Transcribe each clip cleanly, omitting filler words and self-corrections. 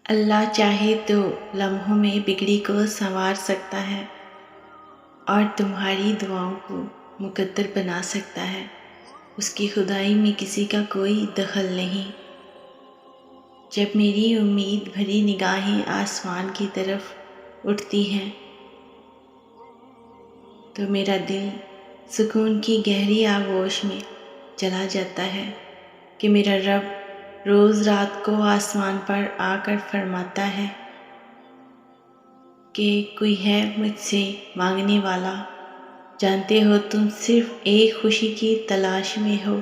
اللہ چاہے تو لمحوں میں بگڑی کو سنوار سکتا ہے اور تمہاری دعاؤں کو مقدر بنا سکتا ہے۔ اس کی خدائی میں کسی کا کوئی دخل نہیں۔ جب میری امید بھری نگاہیں آسمان کی طرف اٹھتی ہیں تو میرا دل سکون کی گہری آغوش میں چلا جاتا ہے کہ میرا رب روز رات کو آسمان پر آ کر فرماتا ہے کہ کوئی ہے مجھ سے مانگنے والا، جانتے ہو تم صرف ایک خوشی کی تلاش میں ہو،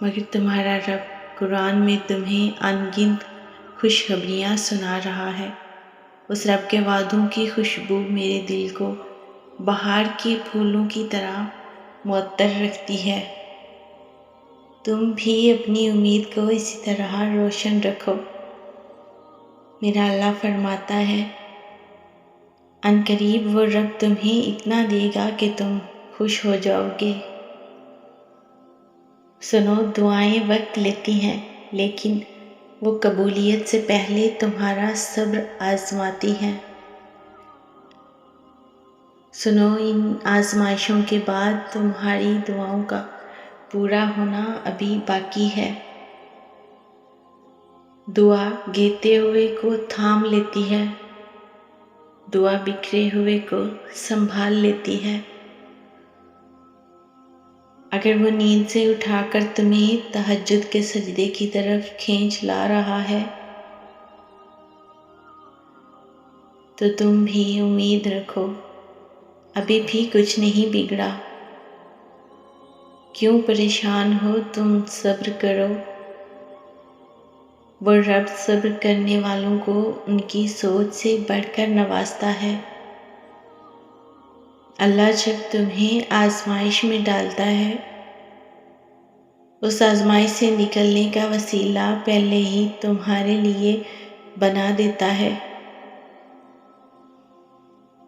مگر تمہارا رب قرآن میں تمہیں ان گنت خوشخبریاں سنا رہا ہے۔ اس رب کے وعدوں کی خوشبو میرے دل کو بہار کے پھولوں کی طرح معطر رکھتی ہے۔ تم بھی اپنی امید کو اسی طرح روشن رکھو۔ میرا اللہ فرماتا ہے، ان قریب وہ رب تمہیں اتنا دے گا کہ تم خوش ہو جاؤ گے۔ سنو، دعائیں وقت لیتی ہیں لیکن وہ قبولیت سے پہلے تمہارا صبر آزماتی ہیں۔ سنو، ان آزمائشوں کے بعد تمہاری دعاؤں کا پورا ہونا ابھی باقی ہے۔ دعا گرتے ہوئے کو تھام لیتی ہے، دعا بکھرے ہوئے کو سنبھال لیتی ہے۔ اگر وہ نیند سے اٹھا کر تمہیں تہجد کے سجدے کی طرف کھینچ لا رہا ہے تو تم بھی امید رکھو، ابھی بھی کچھ نہیں بگڑا۔ کیوں پریشان ہو، تم صبر کرو۔ وہ رب صبر کرنے والوں کو ان کی سوچ سے بڑھ کر نوازتا ہے۔ اللہ جب تمہیں آزمائش میں ڈالتا ہے، اس آزمائش سے نکلنے کا وسیلہ پہلے ہی تمہارے لیے بنا دیتا ہے۔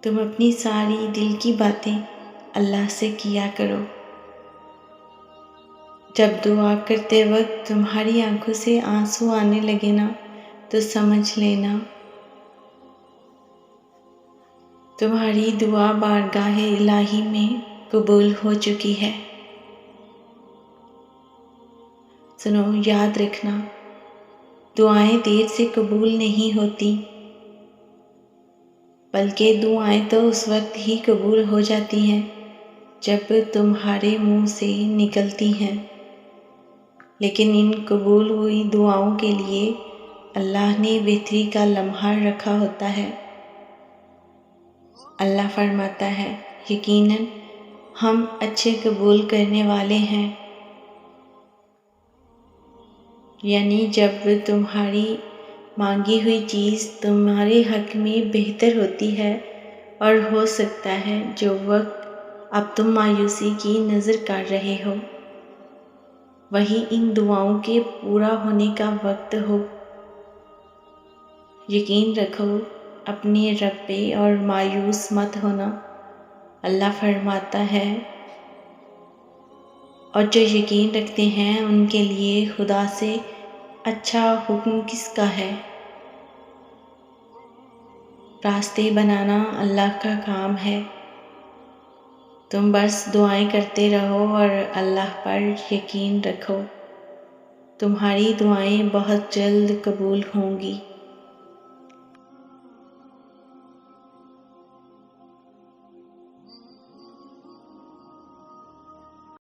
تم اپنی ساری دل کی باتیں اللہ سے کیا کرو۔ جب دعا کرتے وقت تمہاری آنکھوں سے آنسو آنے لگے نا تو سمجھ لینا تمہاری دعا بارگاہ الہی میں قبول ہو چکی ہے۔ سنو، یاد رکھنا، دعائیں دیر سے قبول نہیں ہوتی، بلکہ دعائیں تو اس وقت ہی قبول ہو جاتی ہیں جب تمہارے منہ سے نکلتی ہیں۔ لیکن ان قبول ہوئی دعاؤں کے لیے اللہ نے بہتری کا لمحہ رکھا ہوتا ہے۔ اللہ فرماتا ہے، یقیناً ہم اچھے قبول کرنے والے ہیں۔ یعنی جب تمہاری مانگی ہوئی چیز تمہارے حق میں بہتر ہوتی ہے اور ہو سکتا ہے جو وقت اب تم مایوسی کی نظر کر رہے ہو وہی ان دعاؤں کے پورا ہونے کا وقت ہو۔ یقین رکھو اپنے رب پہ اور مایوس مت ہونا۔ اللہ فرماتا ہے، اور جو یقین رکھتے ہیں ان کے لیے خدا سے اچھا حکم کس کا ہے؟ راستے بنانا اللہ کا کام ہے۔ تم بس دعائیں کرتے رہو اور اللہ پر یقین رکھو، تمہاری دعائیں بہت جلد قبول ہوں گی۔